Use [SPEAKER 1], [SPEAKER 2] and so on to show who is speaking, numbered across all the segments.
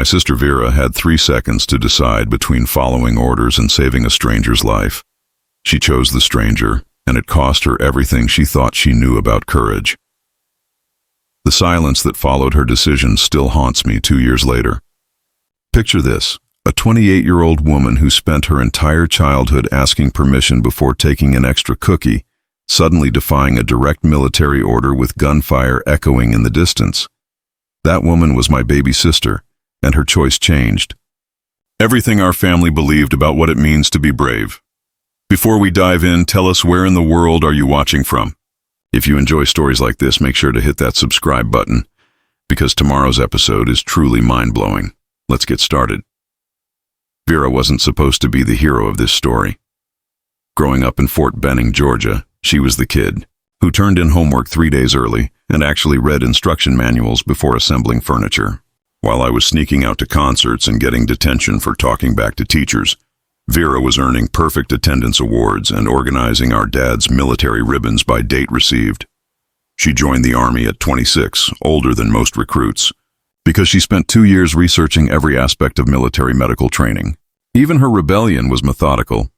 [SPEAKER 1] sister Vera had 3 seconds to decide between following orders and saving a stranger's life. She chose the stranger, and it cost her everything she thought she knew about courage. The silence that followed her decision still haunts me 2 years later. Picture this, a 28-year-old woman who spent her entire childhood asking permission before taking an extra cookie, suddenly defying a direct military order with gunfire echoing in the distance. That woman was my baby sister, and her choice changed everything our family believed about what it means to be brave. Before we dive in, tell us, where in the world are you watching from? If you enjoy stories like this, make sure to hit that subscribe button, because tomorrow's episode is truly mind-blowing. Let's get started. Vera wasn't supposed to be the hero of this story. Growing up in Fort Benning, Georgia, she was the kid who turned in homework 3 days early and actually read instruction manuals before assembling furniture. While I was sneaking out to concerts and getting detention for talking back to teachers, Vera was earning perfect attendance awards and organizing our dad's military ribbons by date received. She joined the Army at 26, older than most recruits, because she spent 2 years researching every aspect of military medical training. Even her rebellion was methodical.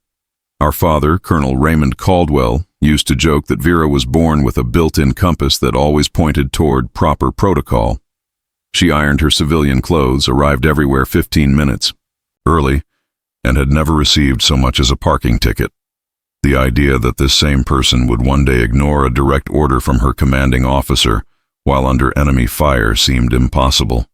[SPEAKER 1] Our father, Colonel Raymond Caldwell, used to joke that Vera was born with a built-in compass that always pointed toward proper protocol. She ironed her civilian clothes, arrived everywhere 15 minutes early, and had never received so much as a parking ticket. The idea that this same person would one day ignore a direct order from her commanding officer while under enemy fire seemed impossible.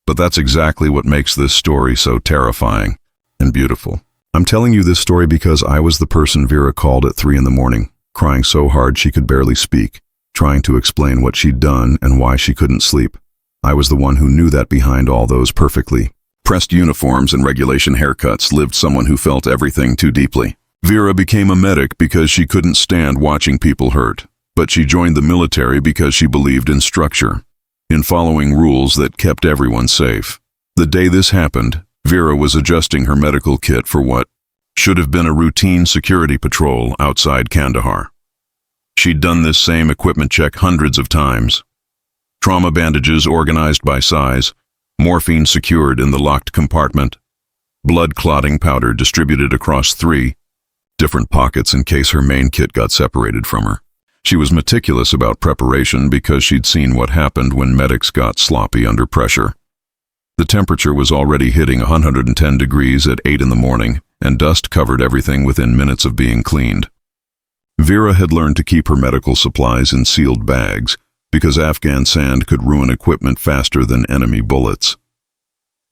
[SPEAKER 1] But that's exactly what makes this story so terrifying and beautiful. I'm telling you this story because I was the person Vera called at 3 in the morning, crying so hard she could barely speak, trying to explain what she'd done and why she couldn't sleep. I was the one who knew that behind all those perfectly pressed uniforms and regulation haircuts lived someone who felt everything too deeply. Vera became a medic because she couldn't stand watching people hurt, but she joined the military because she believed in structure, in following rules that kept everyone safe. The day this happened, Vera was adjusting her medical kit for what should have been a routine security patrol outside Kandahar. She'd done this same equipment check hundreds of times. Trauma bandages organized by size, morphine secured in the locked compartment, blood clotting powder distributed across 3 different pockets in case her main kit got separated from her. She was meticulous about preparation because she'd seen what happened when medics got sloppy under pressure. The temperature was already hitting 110 degrees at 8 in the morning, and dust covered everything within minutes of being cleaned. Vera had learned to keep her medical supplies in sealed bags, because Afghan sand could ruin equipment faster than enemy bullets.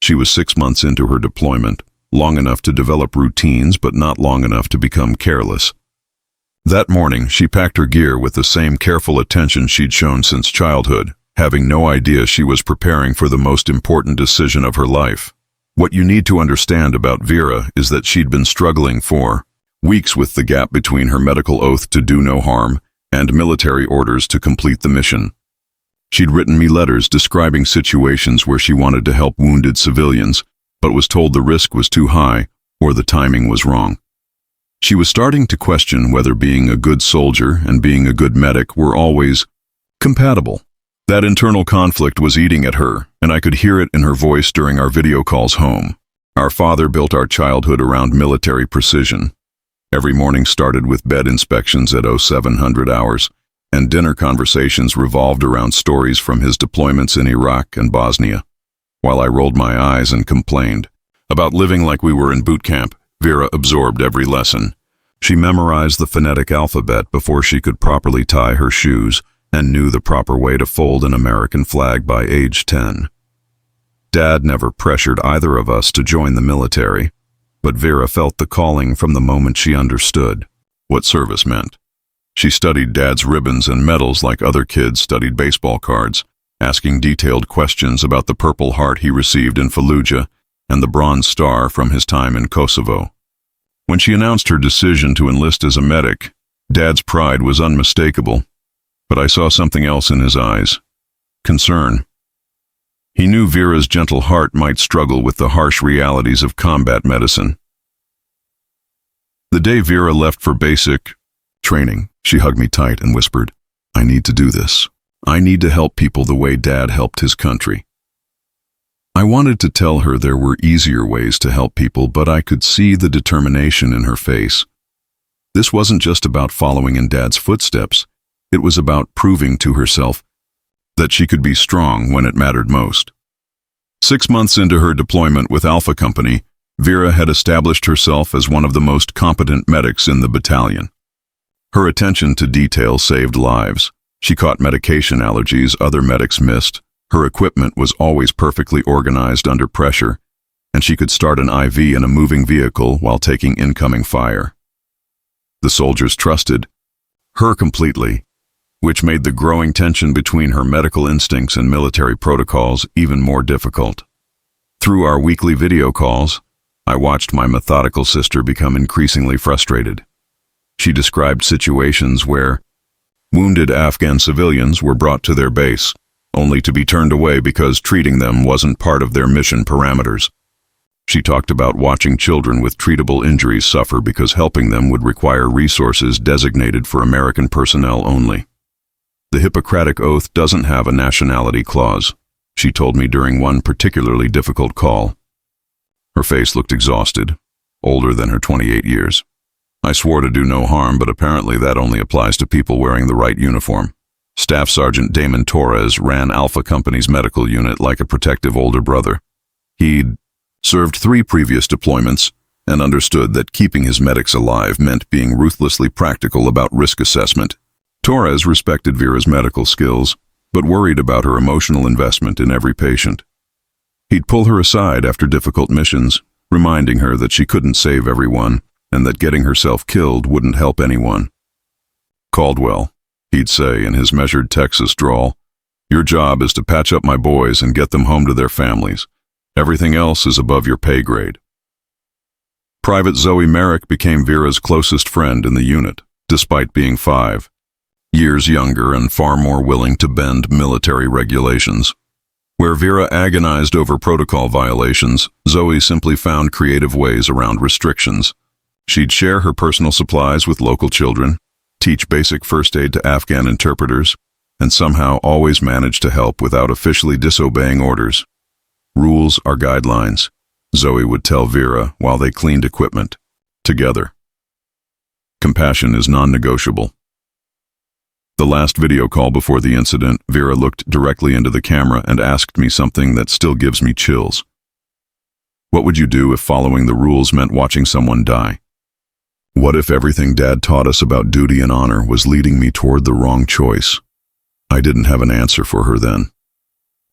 [SPEAKER 1] She was 6 months into her deployment, long enough to develop routines but not long enough to become careless. That morning, she packed her gear with the same careful attention she'd shown since childhood, having no idea she was preparing for the most important decision of her life. What you need to understand about Vera is that she'd been struggling for weeks with the gap between her medical oath to do no harm and military orders to complete the mission. She'd written me letters describing situations where she wanted to help wounded civilians, but was told the risk was too high or the timing was wrong. She was starting to question whether being a good soldier and being a good medic were always compatible. That internal conflict was eating at her, and I could hear it in her voice during our video calls home. Our father built our childhood around military precision. Every morning started with bed inspections at 0700 hours, and dinner conversations revolved around stories from his deployments in Iraq and Bosnia. While I rolled my eyes and complained about living like we were in boot camp, Vera absorbed every lesson. She memorized the phonetic alphabet before she could properly tie her shoes and knew the proper way to fold an American flag by age 10. Dad never pressured either of us to join the military, but Vera felt the calling from the moment she understood what service meant. She studied Dad's ribbons and medals like other kids studied baseball cards, asking detailed questions about the Purple Heart he received in Fallujah and the Bronze Star from his time in Kosovo. When she announced her decision to enlist as a medic, Dad's pride was unmistakable, but I saw something else in his eyes: concern. He knew Vera's gentle heart might struggle with the harsh realities of combat medicine. The day Vera left for basic training, she hugged me tight and whispered, "I need to do this. I need to help people the way Dad helped his country." I wanted to tell her there were easier ways to help people, but I could see the determination in her face. This wasn't just about following in Dad's footsteps. It was about proving to herself that she could be strong when it mattered most. 6 months into her deployment with Alpha Company, Vera had established herself as one of the most competent medics in the battalion. Her attention to detail saved lives. She caught medication allergies other medics missed. Her equipment was always perfectly organized under pressure, and she could start an IV in a moving vehicle while taking incoming fire. The soldiers trusted her completely, which made the growing tension between her medical instincts and military protocols even more difficult. Through our weekly video calls, I watched my methodical sister become increasingly frustrated. She described situations where wounded Afghan civilians were brought to their base, only to be turned away because treating them wasn't part of their mission parameters. She talked about watching children with treatable injuries suffer because helping them would require resources designated for American personnel only. The Hippocratic Oath doesn't have a nationality clause, she told me during one particularly difficult call. Her face looked exhausted, older than her 28 years. I swore to do no harm, but apparently that only applies to people wearing the right uniform. Staff Sergeant Damon Torres ran Alpha Company's medical unit like a protective older brother. He'd served 3 previous deployments and understood that keeping his medics alive meant being ruthlessly practical about risk assessment. Torres respected Vera's medical skills, but worried about her emotional investment in every patient. He'd pull her aside after difficult missions, reminding her that she couldn't save everyone and that getting herself killed wouldn't help anyone. "Caldwell," he'd say in his measured Texas drawl, "your job is to patch up my boys and get them home to their families. Everything else is above your pay grade." Private Zoe Merrick became Vera's closest friend in the unit, despite being 5 years younger and far more willing to bend military regulations. Where Vera agonized over protocol violations, Zoe simply found creative ways around restrictions. She'd share her personal supplies with local children, teach basic first aid to Afghan interpreters, and somehow always manage to help without officially disobeying orders. "Rules are guidelines," Zoe would tell Vera while they cleaned equipment together. "Compassion is non-negotiable." The last video call before the incident, Vera looked directly into the camera and asked me something that still gives me chills. "What would you do if following the rules meant watching someone die? What if everything Dad taught us about duty and honor was leading me toward the wrong choice?" I didn't have an answer for her then.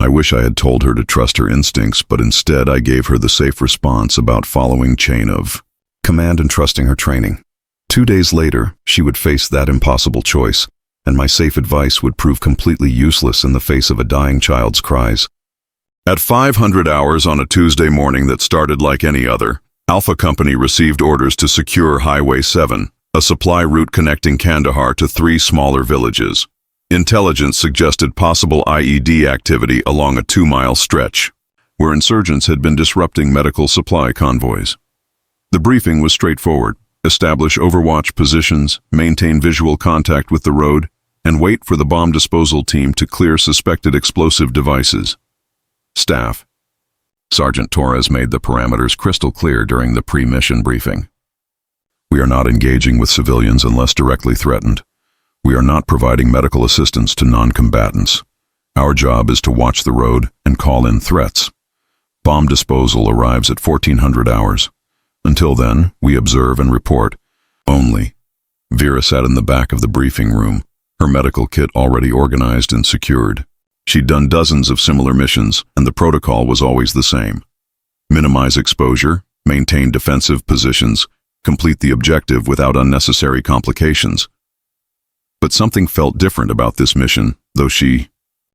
[SPEAKER 1] I wish I had told her to trust her instincts, but instead I gave her the safe response about following chain of command and trusting her training. 2 days later, she would face that impossible choice, and my safe advice would prove completely useless in the face of a dying child's cries. At 500 hours on a Tuesday morning that started like any other, Alpha Company received orders to secure Highway 7, a supply route connecting Kandahar to 3 smaller villages. Intelligence suggested possible IED activity along a 2-mile stretch, where insurgents had been disrupting medical supply convoys. The briefing was straightforward: establish overwatch positions, maintain visual contact with the road, and wait for the bomb disposal team to clear suspected explosive devices. Staff. Sergeant Torres made the parameters crystal clear during the pre-mission briefing. We are not engaging with civilians unless directly threatened. We are not providing medical assistance to non-combatants. Our job is to watch the road and call in threats. Bomb disposal arrives at 1400 hours. Until then, we observe and report only. Vera sat in the back of the briefing room, her medical kit already organized and secured. She'd done dozens of similar missions, and the protocol was always the same. Minimize exposure, maintain defensive positions, complete the objective without unnecessary complications. But something felt different about this mission, though she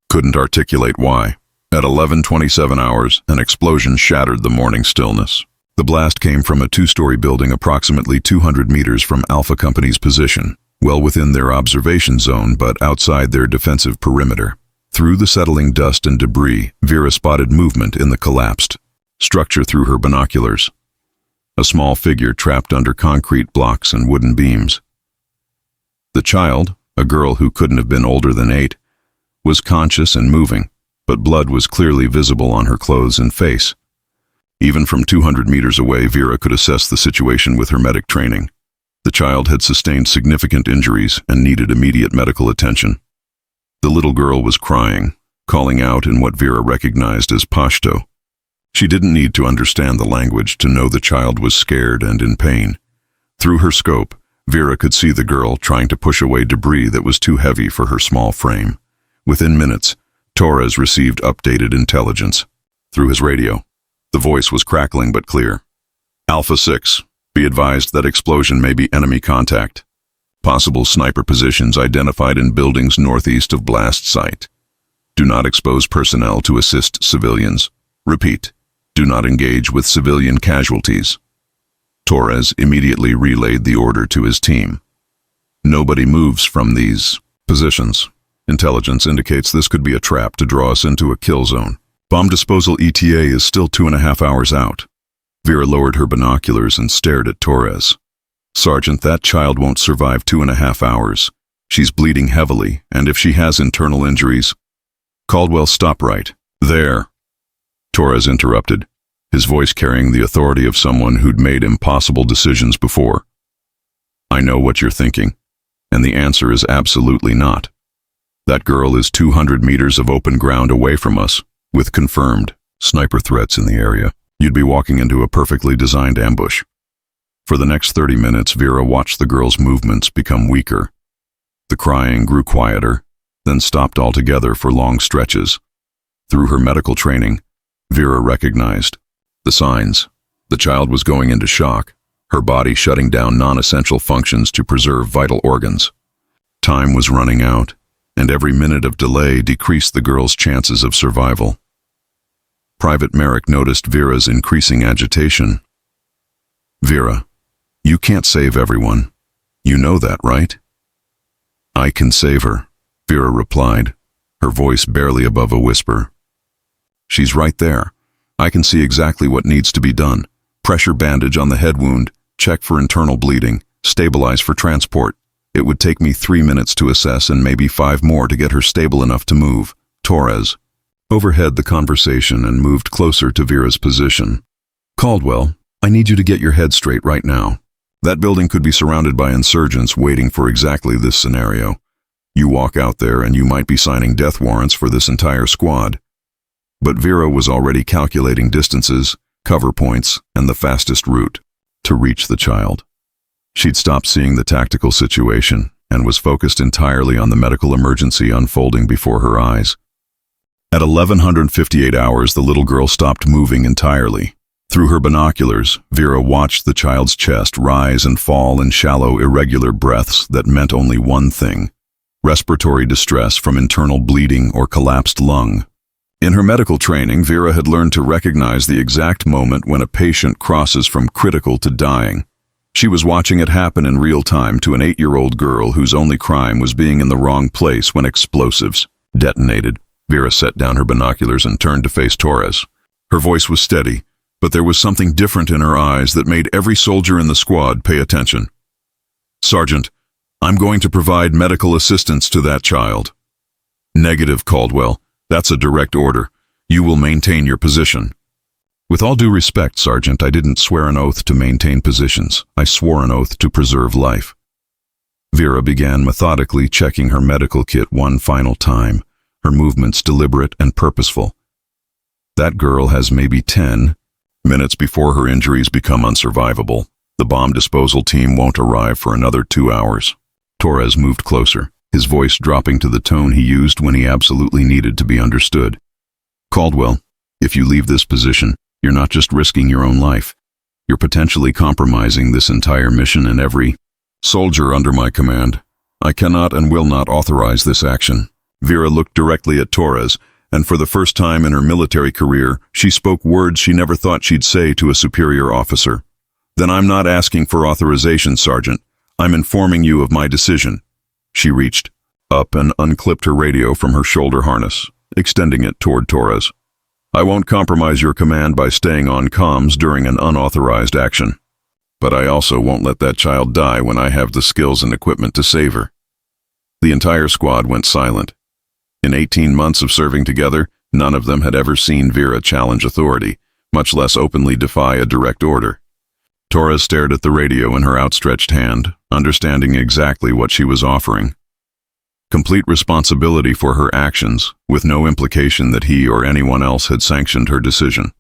[SPEAKER 1] couldn't articulate why. At 11:27 hours, an explosion shattered the morning stillness. The blast came from a 2-story building approximately 200 meters from Alpha Company's position, well within their observation zone but outside their defensive perimeter. Through the settling dust and debris, Vera spotted movement in the collapsed structure through her binoculars. A small figure trapped under concrete blocks and wooden beams. The child, a girl who couldn't have been older than 8, was conscious and moving, but blood was clearly visible on her clothes and face. Even from 200 meters away, Vera could assess the situation with her medic training. The child had sustained significant injuries and needed immediate medical attention. The little girl was crying, calling out in what Vera recognized as Pashto. She didn't need to understand the language to know the child was scared and in pain. Through her scope, Vera could see the girl trying to push away debris that was too heavy for her small frame. Within minutes, Torres received updated intelligence. Through his radio, the voice was crackling but clear. Alpha 6, be advised that explosion may be enemy contact. Possible sniper positions identified in buildings northeast of blast site. Do not expose personnel to assist civilians. Repeat, do not engage with civilian casualties. Torres immediately relayed the order to his team. Nobody moves from these positions. Intelligence indicates this could be a trap to draw us into a kill zone. Bomb disposal ETA is still 2.5 hours out. Vera lowered her binoculars and stared at Torres. Sergeant, that child won't survive 2.5 hours. She's bleeding heavily, and if she has internal injuries... Caldwell, stop right there. Torres interrupted, his voice carrying the authority of someone who'd made impossible decisions before. I know what you're thinking, and the answer is absolutely not. That girl is 200 meters of open ground away from us, with confirmed sniper threats in the area. You'd be walking into a perfectly designed ambush. For the next 30 minutes, Vera watched the girl's movements become weaker. The crying grew quieter, then stopped altogether for long stretches. Through her medical training, Vera recognized the signs. The child was going into shock, her body shutting down non-essential functions to preserve vital organs. Time was running out, and every minute of delay decreased the girl's chances of survival. Private Merrick noticed Vera's increasing agitation. Vera, you can't save everyone. You know that, right? I can save her, Vera replied, her voice barely above a whisper. She's right there. I can see exactly what needs to be done. Pressure bandage on the head wound, check for internal bleeding, stabilize for transport. It would take me 3 minutes to assess and maybe 5 more to get her stable enough to move. Torres overheard the conversation and moved closer to Vera's position. Caldwell, I need you to get your head straight right now. That building could be surrounded by insurgents waiting for exactly this scenario. You walk out there and you might be signing death warrants for this entire squad. But Vera was already calculating distances, cover points, and the fastest route to reach the child. She'd stopped seeing the tactical situation and was focused entirely on the medical emergency unfolding before her eyes. At 1158 hours, the little girl stopped moving entirely. Through her binoculars, Vera watched the child's chest rise and fall in shallow, irregular breaths that meant only one thing: respiratory distress from internal bleeding or collapsed lung. In her medical training, Vera had learned to recognize the exact moment when a patient crosses from critical to dying. She was watching it happen in real time to an 8-year-old girl whose only crime was being in the wrong place when explosives detonated. Vera set down her binoculars and turned to face Torres. Her voice was steady, but there was something different in her eyes that made every soldier in the squad pay attention. Sergeant, I'm going to provide medical assistance to that child. Negative, Caldwell. That's a direct order. You will maintain your position. With all due respect, Sergeant, I didn't swear an oath to maintain positions. I swore an oath to preserve life. Vera began methodically checking her medical kit one final time, her movements deliberate and purposeful. That girl has maybe 10 minutes before her injuries become unsurvivable. The bomb disposal team won't arrive for another 2 hours. Torres moved closer, his voice dropping to the tone he used when he absolutely needed to be understood. Caldwell, if you leave this position, you're not just risking your own life. You're potentially compromising this entire mission and every soldier under my command. I cannot and will not authorize this action. Vera looked directly at Torres, and for the first time in her military career, she spoke words she never thought she'd say to a superior officer. Then I'm not asking for authorization, Sergeant. I'm informing you of my decision. She reached up and unclipped her radio from her shoulder harness, extending it toward Torres. I won't compromise your command by staying on comms during an unauthorized action. But I also won't let that child die when I have the skills and equipment to save her. The entire squad went silent. In 18 months of serving together, None of them had ever seen Vera challenge authority, much less openly defy a direct order. Torres stared at the radio in her outstretched hand, understanding exactly what she was offering. Complete responsibility for her actions, with no implication that he or anyone else had sanctioned her decision.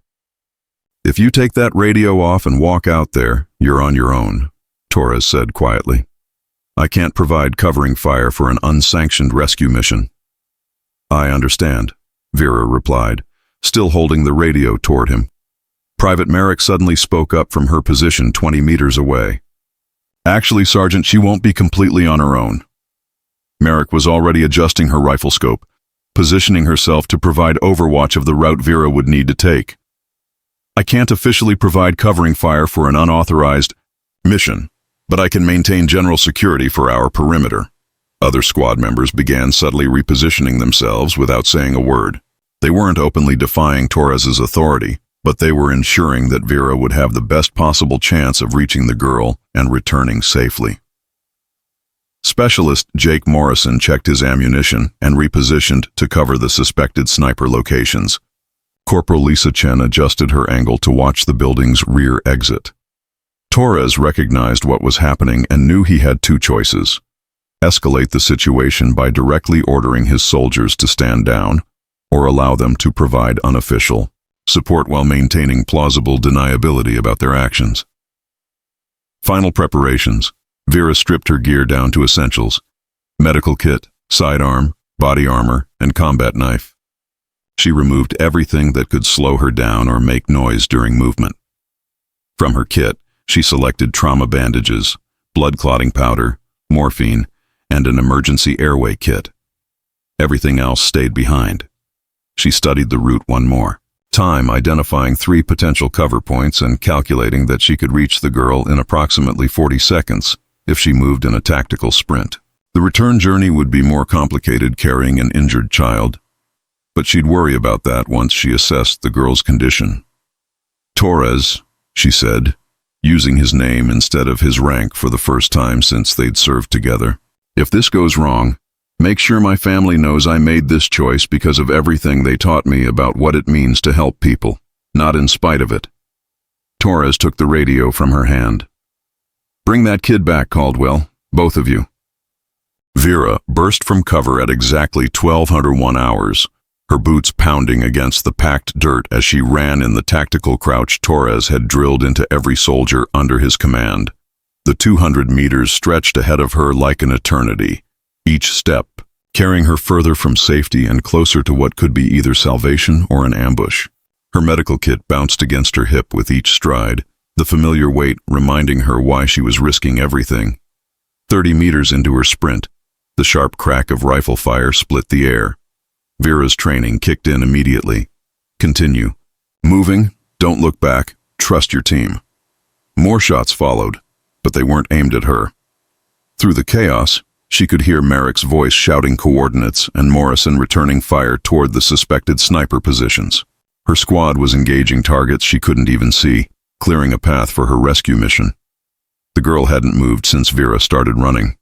[SPEAKER 1] "If you take that radio off and walk out there, you're on your own," Torres said quietly. "I can't provide covering fire for an unsanctioned rescue mission." "I understand," Vera replied, still holding the radio toward him. Private Merrick suddenly spoke up from her position 20 meters away. "Actually, Sergeant, she won't be completely on her own." Merrick was already adjusting her rifle scope, positioning herself to provide overwatch of the route Vera would need to take. "I can't officially provide covering fire for an unauthorized mission, but I can maintain general security for our perimeter." Other squad members began subtly repositioning themselves without saying a word. They weren't openly defying Torres's authority, but they were ensuring that Vera would have the best possible chance of reaching the girl and returning safely. Specialist Jake Morrison checked his ammunition and repositioned to cover the suspected sniper locations. Corporal Lisa Chen adjusted her angle to watch the building's rear exit. Torres recognized what was happening and knew he had two choices: escalate the situation by directly ordering his soldiers to stand down, or allow them to provide unofficial support while maintaining plausible deniability about their actions. Final preparations. Vera stripped her gear down to essentials: medical kit, sidearm, body armor, and combat knife. She removed everything that could slow her down or make noise during movement. From her kit, she selected trauma bandages, blood clotting powder, morphine, and an emergency airway kit. Everything else stayed behind. She studied the route one more time, identifying 3 potential cover points and calculating that she could reach the girl in approximately 40 seconds if she moved in a tactical sprint. The return journey would be more complicated carrying an injured child, but she'd worry about that once she assessed the girl's condition. "Torres," she said, using his name instead of his rank for the first time since they'd served together. "If this goes wrong, make sure my family knows I made this choice because of everything they taught me about what it means to help people, not in spite of it." Torres took the radio from her hand. "Bring that kid back, Caldwell, both of you." Vera burst from cover at exactly 1201 hours, her boots pounding against the packed dirt as she ran in the tactical crouch Torres had drilled into every soldier under his command. The 200 meters stretched ahead of her like an eternity, each step carrying her further from safety and closer to what could be either salvation or an ambush. Her medical kit bounced against her hip with each stride, the familiar weight reminding her why she was risking everything. 30 meters into her sprint, the sharp crack of rifle fire split the air. Vera's training kicked in immediately. "Continue. Moving, don't look back, trust your team." More shots followed, but they weren't aimed at her. Through the chaos, she could hear Merrick's voice shouting coordinates and Morrison returning fire toward the suspected sniper positions. Her squad was engaging targets she couldn't even see, clearing a path for her rescue mission. The girl hadn't moved since Vera started running.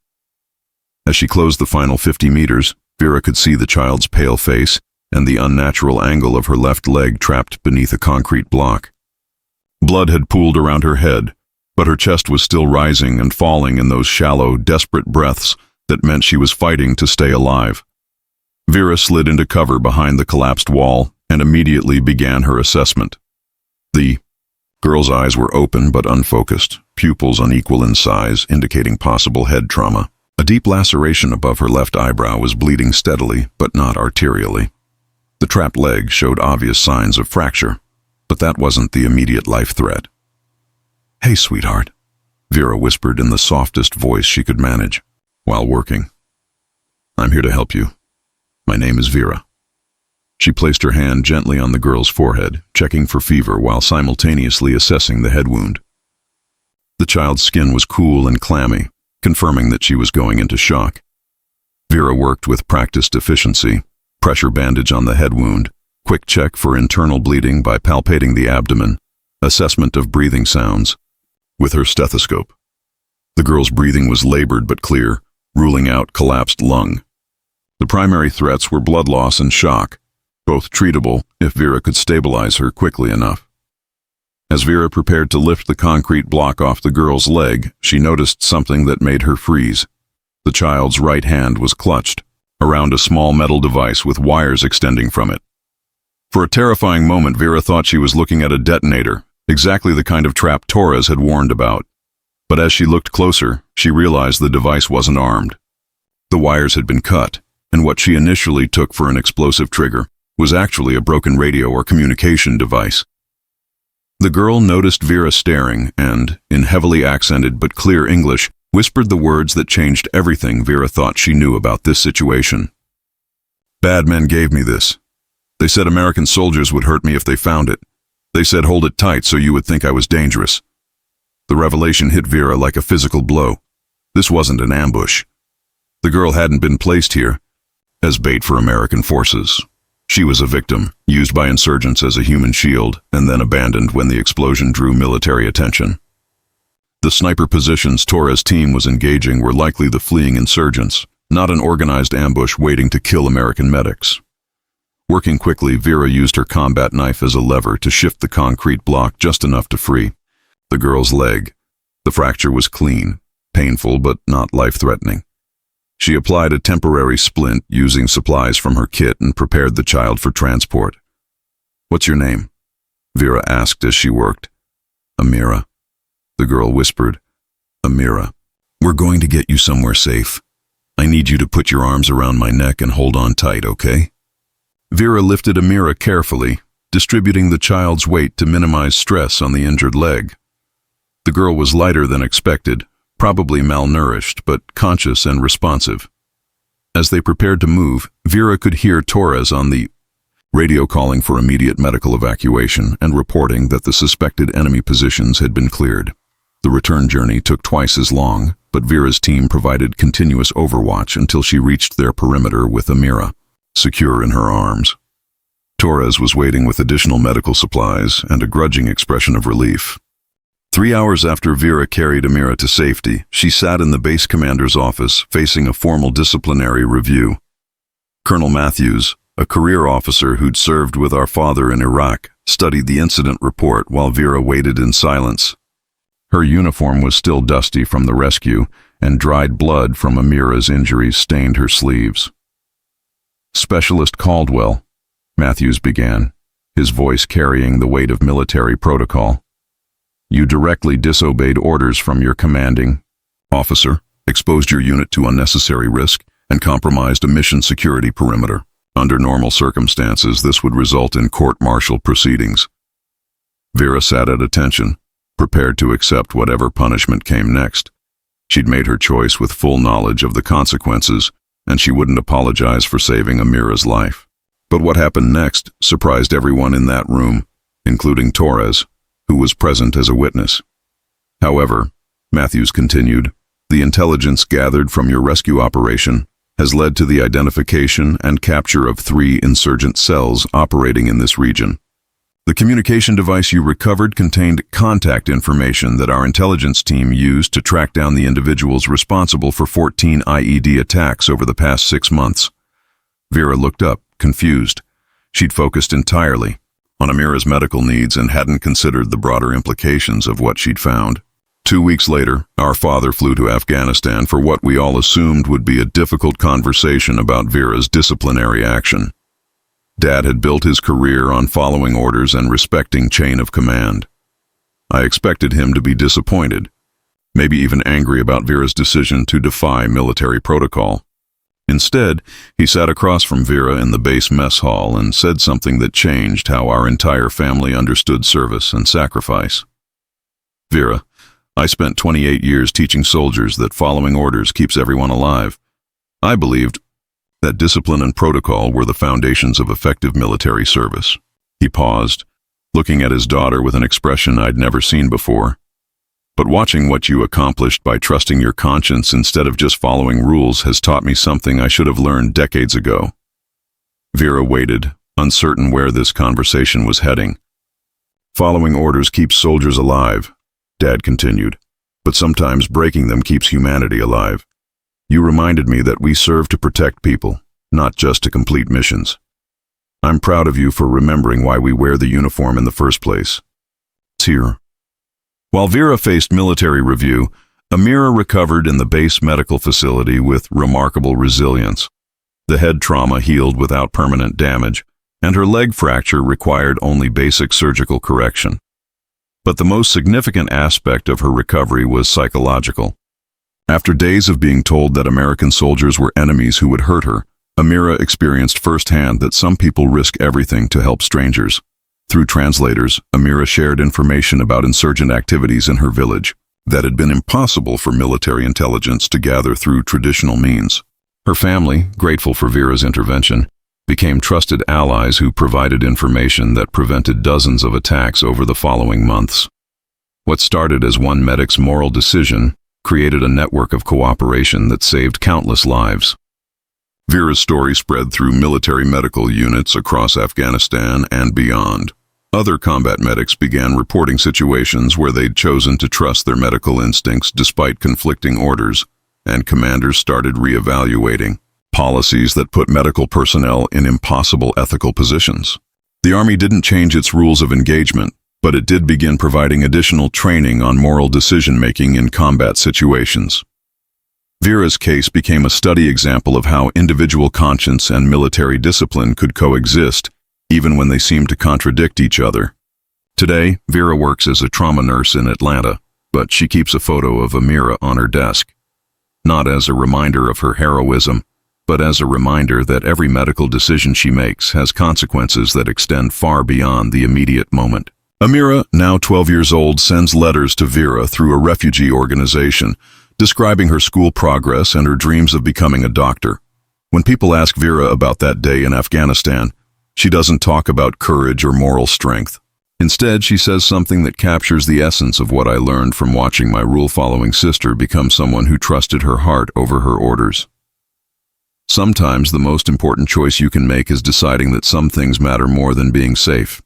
[SPEAKER 1] As she closed the final 50 meters, Vera could see the child's pale face and the unnatural angle of her left leg trapped beneath a concrete block. Blood had pooled around her head, but her chest was still rising and falling in those shallow, desperate breaths that meant she was fighting to stay alive. Vera slid into cover behind the collapsed wall and immediately began her assessment. The girl's eyes were open but unfocused, pupils unequal in size, indicating possible head trauma. A deep laceration above her left eyebrow was bleeding steadily, but not arterially. The trapped leg showed obvious signs of fracture, but that wasn't the immediate life threat. "Hey, sweetheart," Vera whispered in the softest voice she could manage, while working. "I'm here to help you. My name is Vera." She placed her hand gently on the girl's forehead, checking for fever while simultaneously assessing the head wound. The child's skin was cool and clammy, confirming that she was going into shock. Vera worked with practiced efficiency: pressure bandage on the head wound, quick check for internal bleeding by palpating the abdomen, assessment of breathing sounds with her stethoscope. The girl's breathing was labored but clear, ruling out collapsed lung. The primary threats were blood loss and shock, both treatable if Vera could stabilize her quickly enough. As Vera prepared to lift the concrete block off the girl's leg, she noticed something that made her freeze. The child's right hand was clutched around a small metal device with wires extending from it. For a terrifying moment, Vera thought she was looking at a detonator, exactly the kind of trap Torres had warned about. But as she looked closer, she realized the device wasn't armed. The wires had been cut, and what she initially took for an explosive trigger was actually a broken radio or communication device. The girl noticed Vera staring and, in heavily accented but clear English, whispered the words that changed everything Vera thought she knew about this situation. "Bad men gave me this. They said American soldiers would hurt me if they found it. They said hold it tight so you would think I was dangerous." The revelation hit Vera like a physical blow. This wasn't an ambush. The girl hadn't been placed here as bait for American forces. She was a victim, used by insurgents as a human shield, and then abandoned when the explosion drew military attention. The sniper positions Torres' team was engaging were likely the fleeing insurgents, not an organized ambush waiting to kill American medics. Working quickly, Vera used her combat knife as a lever to shift the concrete block just enough to free the girl's leg. The fracture was clean, painful but not life-threatening. She applied a temporary splint using supplies from her kit and prepared the child for transport. "What's your name?" Vera asked as she worked. "Amira," the girl whispered. "Amira, we're going to get you somewhere safe. I need you to put your arms around my neck and hold on tight, okay?" Vera lifted Amira carefully, distributing the child's weight to minimize stress on the injured leg. The girl was lighter than expected, probably malnourished, but conscious and responsive. As they prepared to move, Vera could hear Torres on the radio calling for immediate medical evacuation and reporting that the suspected enemy positions had been cleared. The return journey took twice as long, but Vera's team provided continuous overwatch until she reached their perimeter with Amira secure in her arms. Torres was waiting with additional medical supplies and a grudging expression of relief. 3 hours after Vera carried Amira to safety, she sat in the base commander's office facing a formal disciplinary review. Colonel Matthews, a career officer who'd served with our father in Iraq, studied the incident report while Vera waited in silence. Her uniform was still dusty from the rescue, and dried blood from Amira's injuries stained her sleeves. "Specialist Caldwell," Matthews began, his voice carrying the weight of military protocol. "You directly disobeyed orders from your commanding officer, exposed your unit to unnecessary risk, and compromised a mission security perimeter. Under normal circumstances, this would result in court-martial proceedings." Vera sat at attention, prepared to accept whatever punishment came next. She'd made her choice with full knowledge of the consequences, and she wouldn't apologize for saving Amira's life. But what happened next surprised everyone in that room, including Torres, who was present as a witness. "However," Matthews continued, "the intelligence gathered from your rescue operation has led to the identification and capture of 3 insurgent cells operating in this region. The communication device you recovered contained contact information that our intelligence team used to track down the individuals responsible for 14 IED attacks over the past 6 months. Vera looked up, confused. She'd focused entirely on Amira's medical needs and hadn't considered the broader implications of what she'd found. 2 weeks later, our father flew to Afghanistan for what we all assumed would be a difficult conversation about Vera's disciplinary action. Dad had built his career on following orders and respecting chain of command. I expected him to be disappointed, maybe even angry about Vera's decision to defy military protocol. Instead, he sat across from Vera in the base mess hall and said something that changed how our entire family understood service and sacrifice. "Vera, I spent 28 years teaching soldiers that following orders keeps everyone alive. I believed that discipline and protocol were the foundations of effective military service." He paused, looking at his daughter with an expression I'd never seen before. "But watching what you accomplished by trusting your conscience instead of just following rules has taught me something I should have learned decades ago." Vera waited, uncertain where this conversation was heading. "Following orders keeps soldiers alive," Dad continued, "but sometimes breaking them keeps humanity alive. You reminded me that we serve to protect people, not just to complete missions." I'm proud of you for remembering why we wear the uniform in the first place. It's here." While Vera faced military review, Amira recovered in the base medical facility with remarkable resilience. The head trauma healed without permanent damage, and her leg fracture required only basic surgical correction. But the most significant aspect of her recovery was psychological. After days of being told that American soldiers were enemies who would hurt her, Amira experienced firsthand that some people risk everything to help strangers. Through translators, Amira shared information about insurgent activities in her village that had been impossible for military intelligence to gather through traditional means. Her family, grateful for Vera's intervention, became trusted allies who provided information that prevented dozens of attacks over the following months. What started as one medic's moral decision created a network of cooperation that saved countless lives. Vera's story spread through military medical units across Afghanistan and beyond. Other combat medics began reporting situations where they'd chosen to trust their medical instincts despite conflicting orders, and commanders started reevaluating policies that put medical personnel in impossible ethical positions. The Army didn't change its rules of engagement, but it did begin providing additional training on moral decision-making in combat situations. Vera's case became a study example of how individual conscience and military discipline could coexist, even when they seemed to contradict each other. Today, Vera works as a trauma nurse in Atlanta, but she keeps a photo of Amira on her desk. Not as a reminder of her heroism, but as a reminder that every medical decision she makes has consequences that extend far beyond the immediate moment. Amira, now 12 years old, sends letters to Vera through a refugee organization, describing her school progress and her dreams of becoming a doctor. When people ask Vera about that day in Afghanistan, she doesn't talk about courage or moral strength. Instead, she says something that captures the essence of what I learned from watching my rule-following sister become someone who trusted her heart over her orders. Sometimes the most important choice you can make is deciding that some things matter more than being safe.